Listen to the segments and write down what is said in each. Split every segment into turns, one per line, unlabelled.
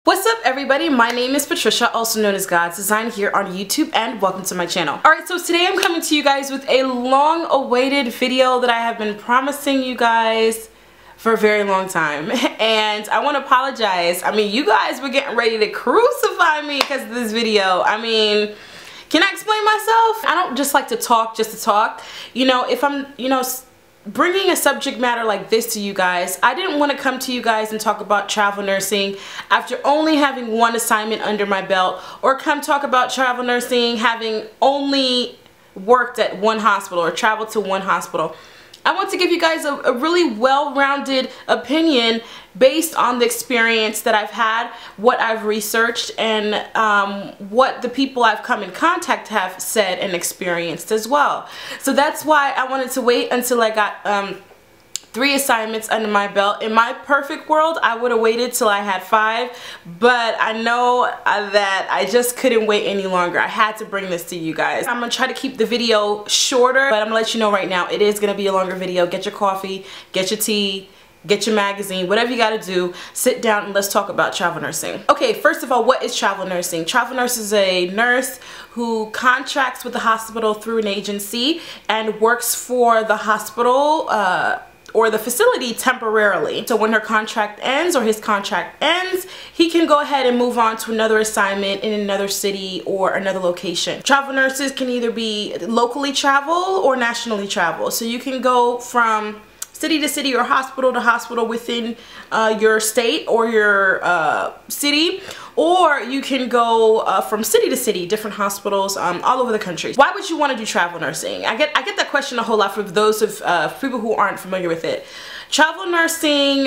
What's up everybody, my name is Patricia, also known as God's Design, here on YouTube, and welcome to my channel. Alright, so today I'm coming to you guys with a long awaited video that I have been promising you guys for a very long time, and I want to apologize. I mean, you guys were getting ready to crucify me because of this video. I mean, can I explain myself? I don't just like to talk just to talk. You know, if I'm, bringing a subject matter like this to you guys, I didn't want to come to you guys and talk about travel nursing after only having one assignment under my belt, or come talk about travel nursing having only worked at one hospital or traveled to one hospital. I want to give you guys a really well-rounded opinion based on the experience that I've had, what I've researched, and what the people I've come in contact have said and experienced as well. So that's why I wanted to wait until I got 3 assignments under my belt. In my perfect world, I would have waited till I had 5, but I know that I just couldn't wait any longer. I had to bring this to you guys. I'm gonna try to keep the video shorter, but I'm gonna let you know right now, it is gonna be a longer video. Get your coffee, get your tea, get your magazine, whatever you gotta do, sit down and let's talk about travel nursing. Okay, first of all, what is travel nursing? Travel nurse is a nurse who contracts with the hospital through an agency and works for the hospital or the facility temporarily. So when her contract ends or his contract ends, he can go ahead and move on to another assignment in another city or another location. Travel nurses can either be locally travel or nationally travel. So you can go from city to city or hospital to hospital within your state or your city, or you can go from city to city, different hospitals all over the country. Why would you want to do travel nursing? I get that question a whole lot for those of people who aren't familiar with it. Travel nursing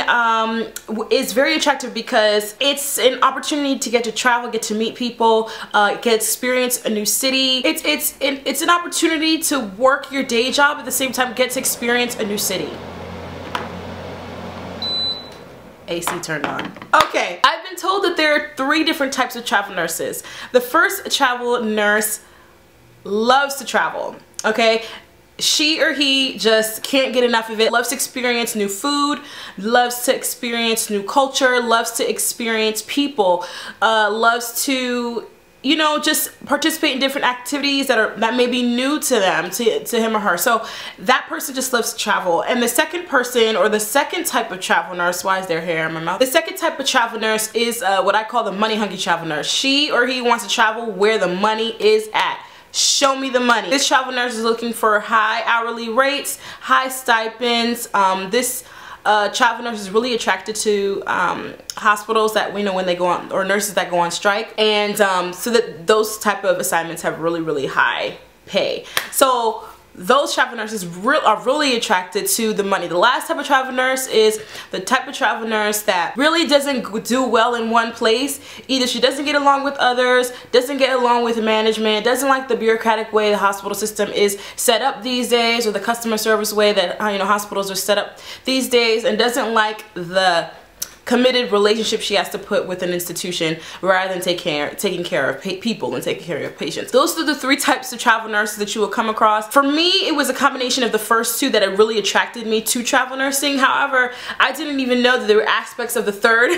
is very attractive because it's an opportunity to get to travel, get to meet people, get experience a new city. It's an opportunity to work your day job at the same time, get to experience a new city. AC turned on. Okay, I've been told that there are 3 different types of travel nurses. The first travel nurse loves to travel, okay? She or he just can't get enough of it, loves to experience new food, loves to experience new culture, loves to experience people, loves to, just participate in different activities that may be new to them, to him or her. So that person just loves to travel. And the second person, or the second type of travel nurse, why is there hair in my mouth? The second type of travel nurse is what I call the money hungry travel nurse. She or he wants to travel where the money is at. Show me the money. This travel nurse is looking for high hourly rates, high stipends. This travel nurse is really attracted to hospitals that when they go on, or nurses that go on strike, and so that those type of assignments have really high pay. So those travel nurses are really attracted to the money. The last type of travel nurse is the type of travel nurse that really doesn't do well in one place. Either she doesn't get along with others, doesn't get along with management, doesn't like the bureaucratic way the hospital system is set up these days, or the customer service way that hospitals are set up these days, and doesn't like the committed relationship she has to put with an institution, rather than taking care of people and taking care of patients. Those are the 3 types of travel nurses that you will come across. For me, it was a combination of the first 2 that really attracted me to travel nursing. However, I didn't even know that there were aspects of the third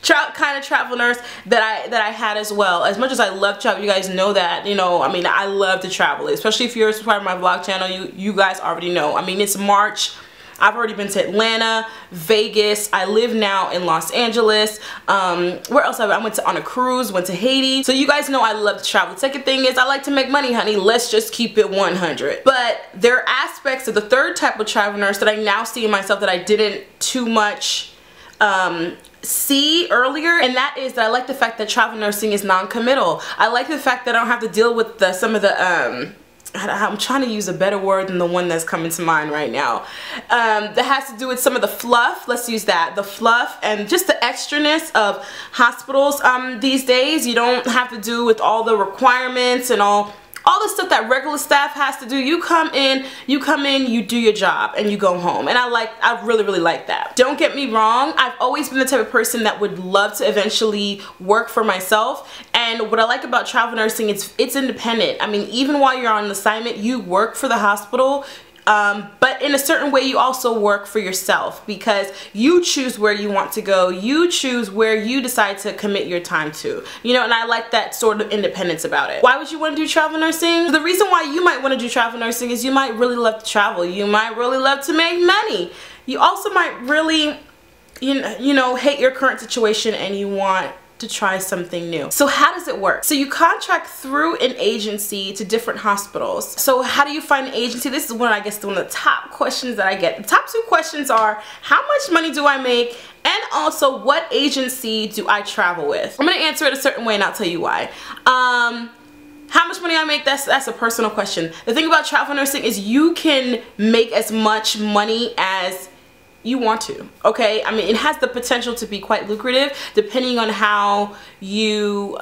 kind of travel nurse that I had as well. As much as I love travel, you guys know that, I mean, I love to travel, especially if you're a subscriber to my vlog channel. You guys already know. I mean, it's March. I've already been to Atlanta, Vegas. I live now in Los Angeles. Where else I went on a cruise, went to Haiti. So you guys know I love to travel. The second thing is I like to make money, honey. Let's just keep it 100. But there are aspects of the third type of travel nurse that I now see in myself that I didn't too much see earlier, and that is that I like the fact that travel nursing is non-committal. I like the fact that I don't have to deal with some of the I'm trying to use a better word than the one that's coming to mind right now. That has to do with some of the fluff, let's use that, the fluff and just the extraness of hospitals these days. You don't have to do with all the requirements and all the stuff that regular staff has to do. You come in, you do your job, and you go home. And I really like that. Don't get me wrong, I've always been the type of person that would love to eventually work for myself. And what I like about travel nursing is it's independent. I mean, even while you're on assignment, you work for the hospital. But in a certain way, you also work for yourself because you choose where you want to go. You choose where you decide to commit your time to. You know, and I like that sort of independence about it. Why would you want to do travel nursing? The reason why you might want to do travel nursing is you might really love to travel. You might really love to make money. You also might really, you know, hate your current situation and you want to try something new. So how does it work? So you contract through an agency to different hospitals. So how do you find an agency? This is one of the top questions that I get. The top two questions are, how much money do I make? And also, what agency do I travel with? I'm gonna answer it a certain way and I'll tell you why. How much money I make, that's a personal question. The thing about travel nursing is you can make as much money as you want to, okay? I mean, it has the potential to be quite lucrative depending on how you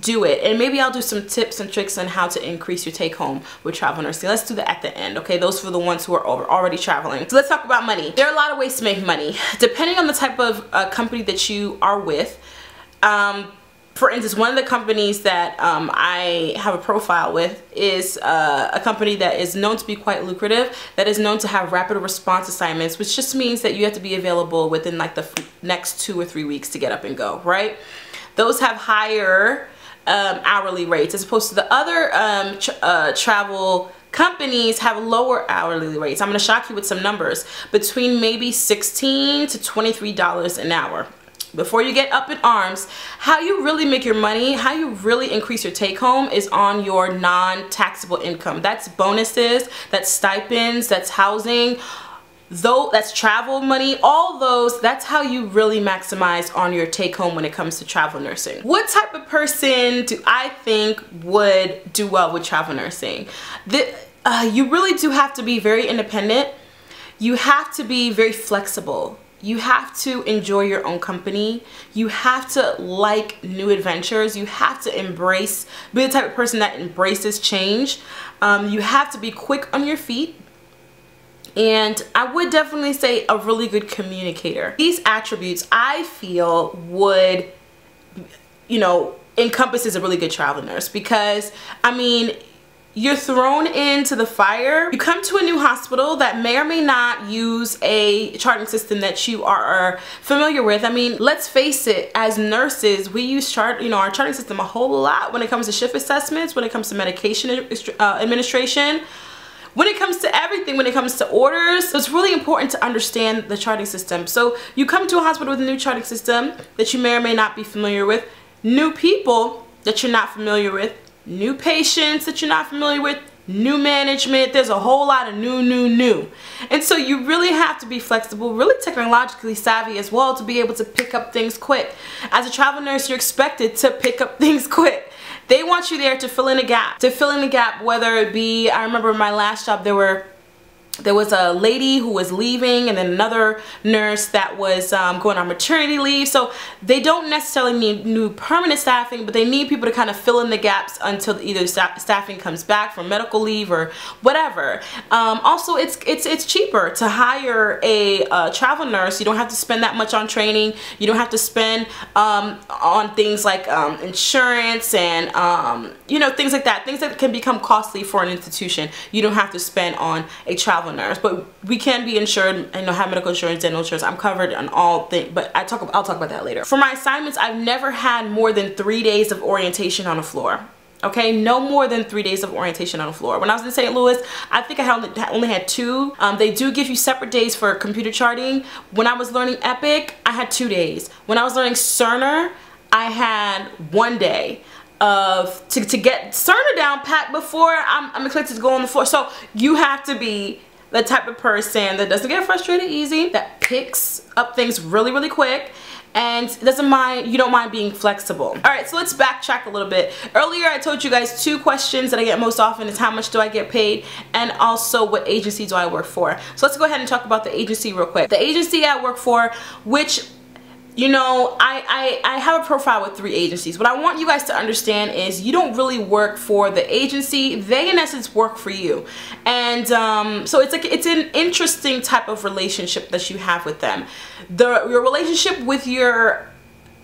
do it. And maybe I'll do some tips and tricks on how to increase your take home with travel nursing. Let's do that at the end, okay? Those for the ones who are already traveling. So let's talk about money. There are a lot of ways to make money. Depending on the type of company that you are with, for instance, one of the companies that I have a profile with is a company that is known to be quite lucrative, that is known to have rapid response assignments, which just means that you have to be available within like the next 2 or 3 weeks to get up and go, right? Those have higher hourly rates as opposed to the other travel companies have lower hourly rates. I'm going to shock you with some numbers, between maybe $16 to $23 an hour. Before you get up in arms, how you really make your money, how you really increase your take home is on your non-taxable income. That's bonuses, that's stipends, that's housing, though that's travel money, all those, that's how you really maximize on your take home when it comes to travel nursing. What type of person do I think would do well with travel nursing? You really do have to be very independent. You have to be very flexible. You have to enjoy your own company. You have to like new adventures. You have to be the type of person that embraces change. You have to be quick on your feet. And I would definitely say a really good communicator. These attributes I feel would, you know, encompass as a really good travel nurse because, I mean, you're thrown into the fire. You come to a new hospital that may or may not use a charting system that you are familiar with. I mean, let's face it, as nurses, we use our charting system a whole lot when it comes to shift assessments, when it comes to medication administration, when it comes to everything, when it comes to orders. So it's really important to understand the charting system. So you come to a hospital with a new charting system that you may or may not be familiar with, new people that you're not familiar with, new patients that you're not familiar with, new management. There's a whole lot of new. And so you really have to be flexible, really technologically savvy as well to be able to pick up things quick. As a travel nurse, you're expected to pick up things quick. They want you there to fill in a gap. Whether it be, I remember in my last job, there was a lady who was leaving and then another nurse that was going on maternity leave. So they don't necessarily need new permanent staffing, but they need people to kind of fill in the gaps until either staffing comes back from medical leave or whatever. Also, it's cheaper to hire a travel nurse. You don't have to spend that much on training. You don't have to spend on things like insurance and you know, things like that. Things that can become costly for an institution. You don't have to spend on a travel nurse, but we can be insured and have medical insurance, dental insurance. I'm covered on all things, but I'll talk about that later. For my assignments, I've never had more than 3 days of orientation on the floor. Okay, no more than 3 days of orientation on the floor. When I was in St. Louis, I think I only had 2. They do give you separate days for computer charting. When I was learning Epic, I had 2 days. When I was learning Cerner, I had 1 day to get Cerner down pat before I'm expected to go on the floor. So you have to be the type of person that doesn't get frustrated easy, that picks up things really quick, and you don't mind being flexible. All right, so let's backtrack a little bit. Earlier I told you guys 2 questions that I get most often is how much do I get paid, and also what agency do I work for. So let's go ahead and talk about the agency real quick. The agency I work for, which, you know, I have a profile with 3 agencies. What I want you guys to understand is you don't really work for the agency. They, in essence, work for you. And so it's an interesting type of relationship that you have with them. Your relationship with your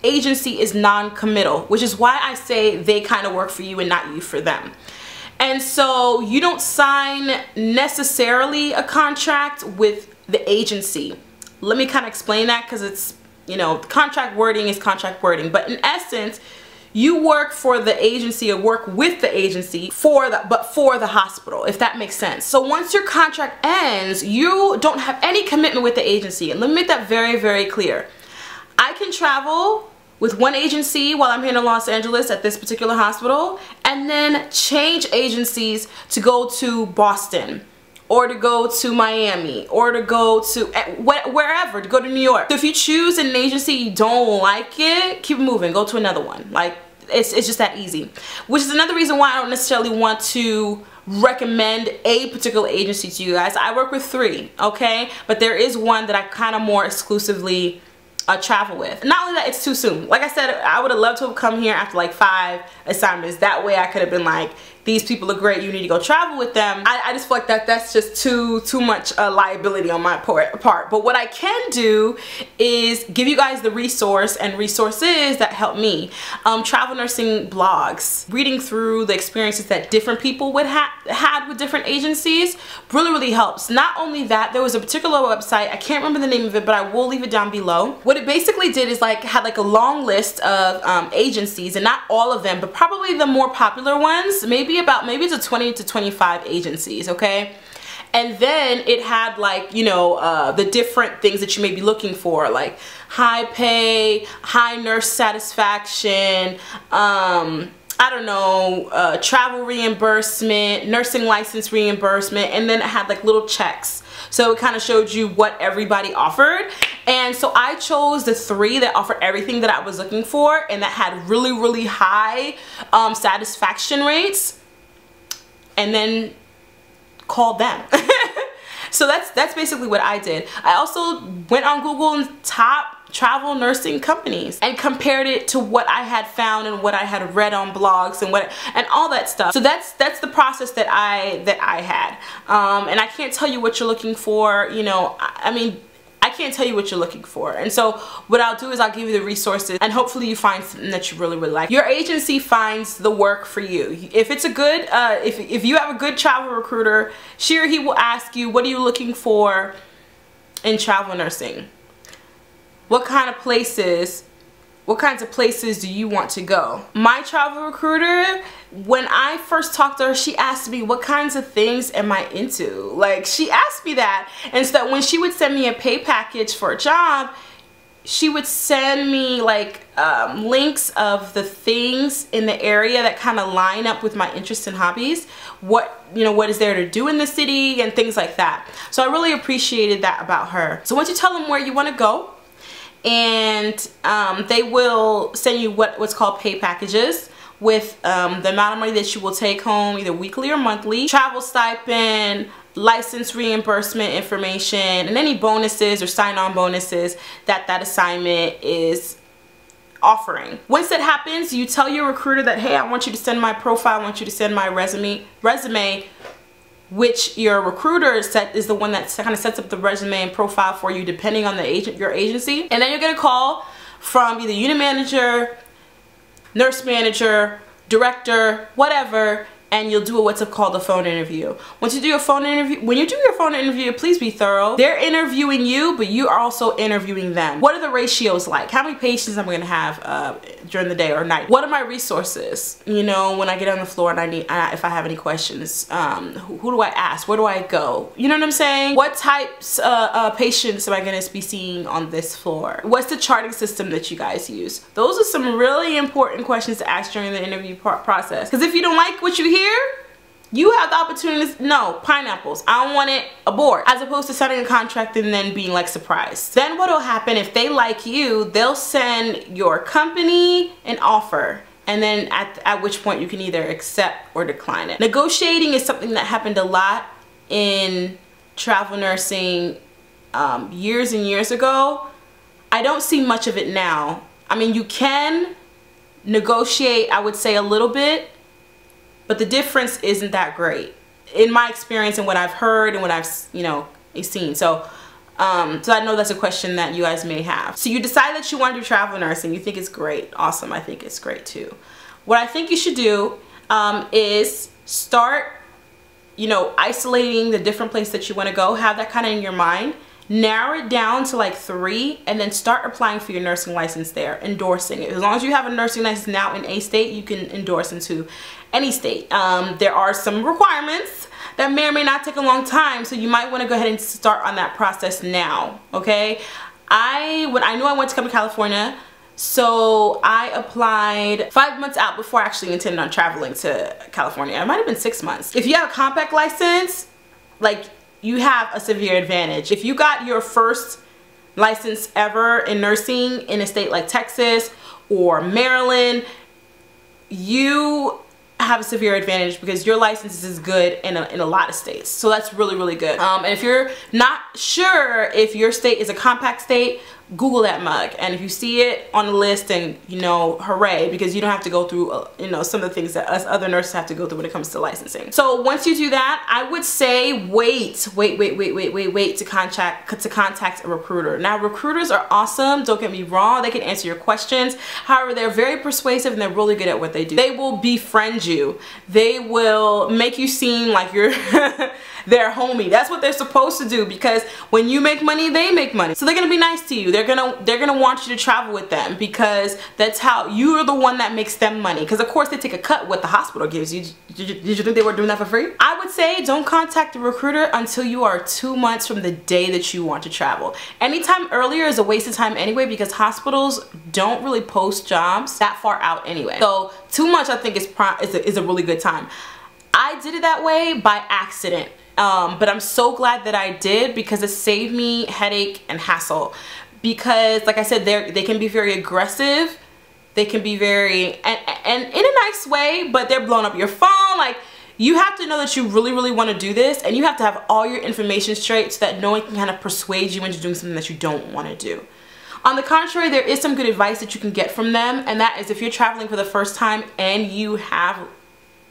agency is non-committal, which is why I say they kind of work for you and not you for them. And so you don't sign necessarily a contract with the agency. Let me kind of explain that, because it's, you know, contract wording is contract wording, but in essence, you work for the agency or work with the agency for the hospital, if that makes sense. So once your contract ends, you don't have any commitment with the agency. And let me make that very, very clear. I can travel with one agency while I'm here in Los Angeles at this particular hospital, and then change agencies to go to Boston, or to go to Miami, or to go to wherever, to go to New York. So if you choose an agency you don't like it, keep moving, go to another one. Like, it's just that easy. Which is another reason why I don't necessarily want to recommend a particular agency to you guys. I work with 3, okay? But there is one that I kind of more exclusively travel with. Not only that, it's too soon. Like I said, I would have loved to have come here after like 5 assignments. That way I could have been like, these people are great, you need to go travel with them. I just feel like that's just too much liability on my part. But what I can do is give you guys the resources that help me. Travel nursing blogs, reading through the experiences that different people would had with different agencies really helps. Not only that, there was a particular website, I can't remember the name of it, but I will leave it down below. What it basically did is had like a long list of agencies, and not all of them, but probably the more popular ones, maybe it's a 20 to 25 agencies, okay? And then it had like, you know, the different things that you may be looking for, like high pay, high nurse satisfaction, I don't know, travel reimbursement, nursing license reimbursement, and then it had like little checks. So it kind of showed you what everybody offered. And so I chose the 3 that offered everything that I was looking for and that had really high satisfaction rates, and then called them. So that's basically what I did. I also went on Google and top travel nursing companies and compared it to what I had found and what I had read on blogs and all that stuff. So that's the process that I had. And I can't tell you what you're looking for, you know. I mean, I can't tell you what you're looking for. And so what I'll do is I'll give you the resources, and hopefully you find something that you really like. Your agency finds the work for you. If it's a good, if you have a good travel recruiter, she or he will ask you, what are you looking for in travel nursing? What kinds of places do you want to go? My travel recruiter, when I first talked to her, she asked me, what kinds of things am I into? Like, she asked me that. And so that when she would send me a pay package for a job, she would send me like links of the things in the area that kind of line up with my interests and hobbies. What is there to do in the city and things like that. So I really appreciated that about her. So once you tell them where you want to go, and they will send you what's called pay packages with the amount of money that you will take home, either weekly or monthly, travel stipend, license reimbursement information, and any bonuses or sign-on bonuses that assignment is offering. Once that happens, you tell your recruiter that, hey, I want you to send my profile, I want you to send my resume, which your recruiter is the one that kind of sets up the resume and profile for you depending on your agency. And then you're gonna call from either unit manager, nurse manager, director, whatever, and you'll do what's called a phone interview. Once you do your phone interview, when you do your phone interview, please be thorough. They're interviewing you, but you are also interviewing them. What are the ratios like? How many patients am I gonna have during the day or night? What are my resources? You know, when I get on the floor and if I have any questions, who do I ask? Where do I go? You know what I'm saying? What types of patients am I gonna be seeing on this floor? What's the charting system that you guys use? Those are some really important questions to ask during the interview process. Because if you don't like what you hear, you have the opportunity to, no, pineapples, I don't want it, aboard, as opposed to signing a contract and then being like surprised. Then what will happen, if they like you, they'll send your company an offer, and then at which point you can either accept or decline it. Negotiating is something that happened a lot in travel nursing years and years ago. I don't see much of it now. I mean, you can negotiate, I would say, a little bit, but the difference isn't that great in my experience and what I've heard and what I've seen. So so I know that's a question that you guys may have. So you decide that you want to do travel nursing. You think it's great. Awesome. I think it's great too. What I think you should do is start, you know, isolating the different places that you want to go. Have that kind of in your mind. Narrow it down to like 3 and then start applying for your nursing license there, endorsing it. As long as you have a nursing license now in a state, you can endorse into any state. There are some requirements that may or may not take a long time, so you might want to go ahead and start on that process now, okay? When I knew I wanted to come to California, so I applied 5 months out before I actually intended on traveling to California. It might have been 6 months. If you have a compact license, like, you have a severe advantage. If you got your first license ever in nursing in a state like Texas or Maryland, you have a severe advantage because your license is good in a lot of states. So that's really, really good. And if you're not sure if your state is a compact state, Google that mug, and if you see it on the list, then, you know, hooray, because you don't have to go through you know, some of the things that us other nurses have to go through when it comes to licensing. So once you do that, I would say wait to contact a recruiter. Now, recruiters are awesome, don't get me wrong, they can answer your questions. However, they're very persuasive and they're really good at what they do. They will befriend you. They will make you seem like you're their homie. That's what they're supposed to do, because when you make money, they make money. So they're gonna be nice to you. They're gonna want you to travel with them, because that's how you are the one that makes them money. Because of course they take a cut what the hospital gives you. Did you think they were doing that for free? I would say don't contact the recruiter until you are 2 months from the day that you want to travel. Anytime earlier is a waste of time anyway, because hospitals don't really post jobs that far out anyway. So 2 months I think is a really good time. I did it that way by accident. But I'm so glad that I did, because it saved me headache and hassle. Because like I said, they can be very aggressive. They can be very, and in a nice way, but they're blowing up your phone. Like, you have to know that you really, really want to do this, and you have to have all your information straight so that no one can kind of persuade you into doing something that you don't want to do. On the contrary, there is some good advice that you can get from them, and that is if you're traveling for the first time and you have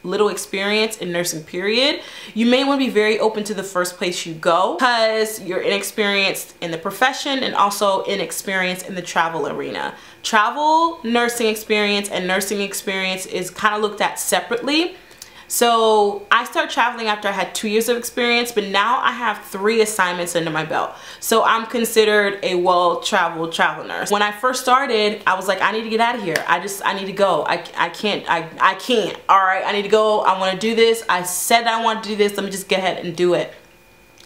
little experience in nursing period, you may want to be very open to the first place you go, because you're inexperienced in the profession and also inexperienced in the travel arena. Travel nursing experience and nursing experience is kind of looked at separately. So I started traveling after I had 2 years of experience, but now I have 3 assignments under my belt. So I'm considered a well-traveled travel nurse. When I first started, I was like, I need to get out of here. I need to go. I can't, all right, I need to go. I want to do this. I said I want to do this. Let me just get ahead and do it.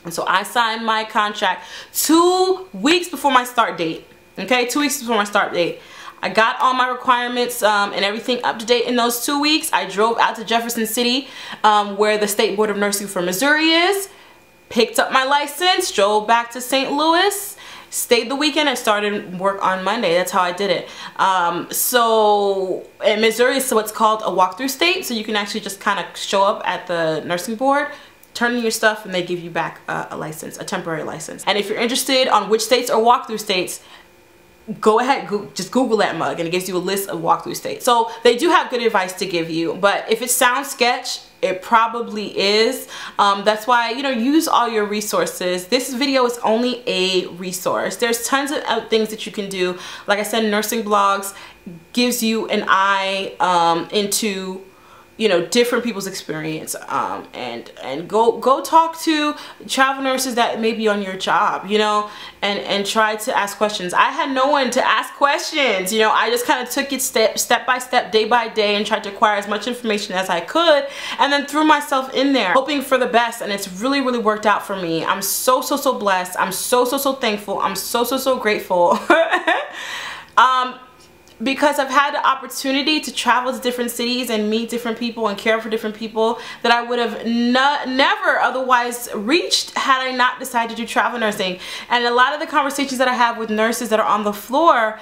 And so I signed my contract 2 weeks before my start date. Okay, 2 weeks before my start date. I got all my requirements and everything up to date in those 2 weeks. I drove out to Jefferson City, where the State Board of Nursing for Missouri is, picked up my license, drove back to St. Louis, stayed the weekend, and started work on Monday. That's how I did it. So in Missouri is what's called a walkthrough state, so you can actually just kind of show up at the nursing board, turn in your stuff, and they give you back a license, a temporary license. And if you're interested on which states are walkthrough states, go ahead, just Google that mug, and it gives you a list of walkthrough states. So they do have good advice to give you, but if it sounds sketch, it probably is. That's why, you know, use all your resources. This video is only a resource. There's tons of things that you can do. Like I said, Nursing Blogs gives you an eye into, you know, different people's experience, and go talk to travel nurses that may be on your job, you know, and try to ask questions. I had no one to ask questions, you know. I just kind of took it step by step, day by day, and tried to acquire as much information as I could, and then threw myself in there hoping for the best, and it's really, really worked out for me. I'm so blessed. I'm so thankful. I'm so grateful. Because I've had the opportunity to travel to different cities and meet different people and care for different people that I would have never otherwise reached had I not decided to do travel nursing. And a lot of the conversations that I have with nurses that are on the floor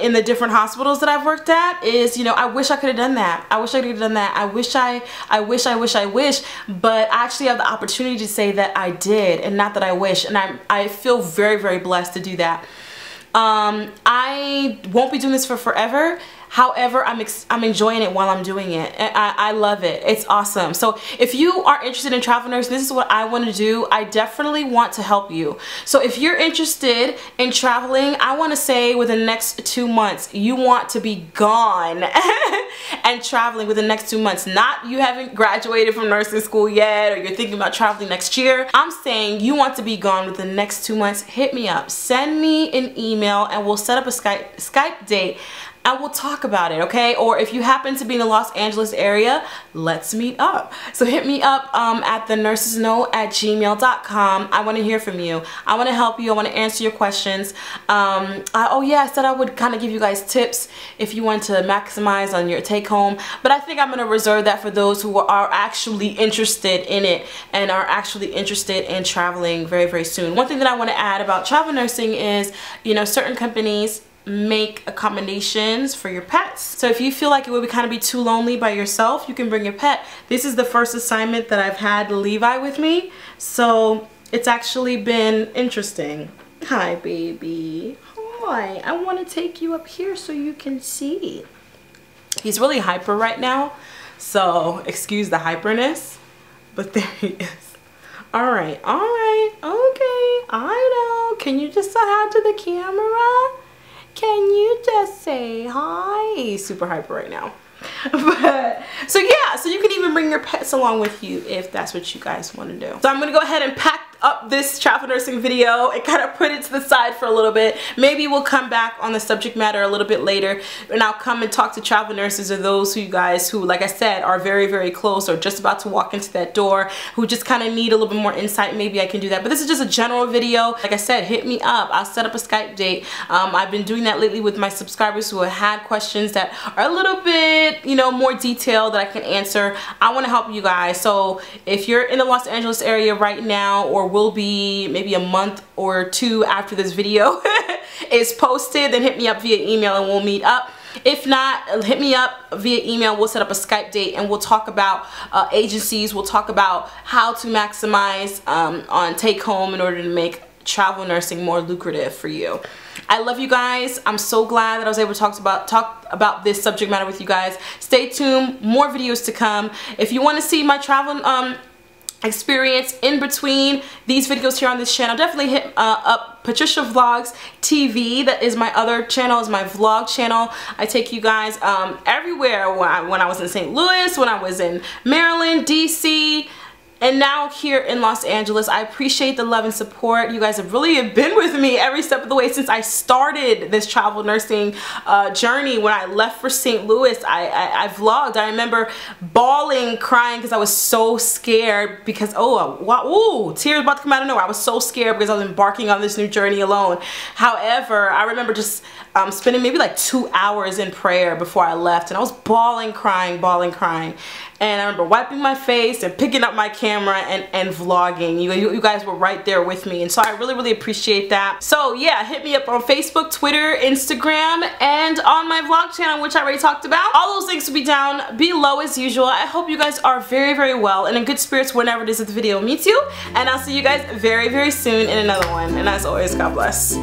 in the different hospitals that I've worked at is, you know, I wish I could have done that. I wish I could have done that. I wish, but I actually have the opportunity to say that I did, and not that I wish. And I feel very blessed to do that. I won't be doing this for forever. However, I'm enjoying it while I'm doing it. I love it. It's awesome. So if you are interested in travel nursing, this is what I want to do. I definitely want to help you. So if you're interested in traveling, I want to say within the next 2 months, you want to be gone. and traveling within the next 2 months. Not you haven't graduated from nursing school yet, or you're thinking about traveling next year. I'm saying you want to be gone within the next 2 months. Hit me up. Send me an email and we'll set up a Skype date and we'll talk about it, okay? Or if you happen to be in the Los Angeles area, let's meet up. So hit me up at thenursesnow@gmail.com. I want to hear from you. I want to help you. I want to answer your questions. Oh yeah, I said I would kind of give you guys tips if you want to maximize on your take home, but I think I'm going to reserve that for those who are actually interested in it and are actually interested in traveling very, very soon. One thing that I want to add about travel nursing is, you know, certain companies make accommodations for your pets. So if you feel like it would kind of be too lonely by yourself, you can bring your pet. This is the first assignment that I've had Levi with me, so it's actually been interesting. Hi baby. Hi. I want to take you up here so you can see. He's really hyper right now, so excuse the hyperness, but there he is. Alright, okay, I know. Can you just say hi to the camera? Can you just say hi? He's super hyper right now. But so yeah, so you can even bring your pets along with you if that's what you guys want to do. So I'm gonna go ahead and pack up this travel nursing video and kind of put it to the side for a little bit. Maybe we'll come back on the subject matter a little bit later, and I'll come and talk to travel nurses or those who you guys who, like I said, are very, very close or just about to walk into that door, who just kind of need a little bit more insight. Maybe I can do that. But this is just a general video. Like I said, hit me up. I'll set up a Skype date. I've been doing that lately with my subscribers who have had questions that are a little bit, you know, more detailed that I can answer. I want to help you guys. So if you're in the Los Angeles area right now, or will be maybe a month or two after this video is posted, then hit me up via email and we'll meet up. If not, hit me up via email. We'll set up a Skype date and we'll talk about agencies. We'll talk about how to maximize on take home in order to make travel nursing more lucrative for you. I love you guys. I'm so glad that I was able to talk about this subject matter with you guys. Stay tuned. More videos to come. If you want to see my travel experience in between these videos here on this channel, definitely hit up Patricia Vlogs TV. That is my other channel, is my vlog channel. I take you guys everywhere. When I was in St. Louis, when I was in Maryland, DC, and now here in Los Angeles. I appreciate the love and support. You guys have really been with me every step of the way since I started this travel nursing journey. When I left for St. Louis, I vlogged. I remember bawling, crying because I was so scared because, tears about to come out of nowhere. I was so scared because I was embarking on this new journey alone. However, I remember just spending maybe like 2 hours in prayer before I left, and I was bawling, crying. And I remember wiping my face and picking up my camera and vlogging. You guys were right there with me, and so I really, really appreciate that. So yeah, hit me up on Facebook, Twitter, Instagram, and on my vlog channel, which I already talked about. All those links will be down below as usual. I hope you guys are very, very well and in good spirits whenever it is that the video meets you. And I'll see you guys very, very soon in another one. And as always, God bless.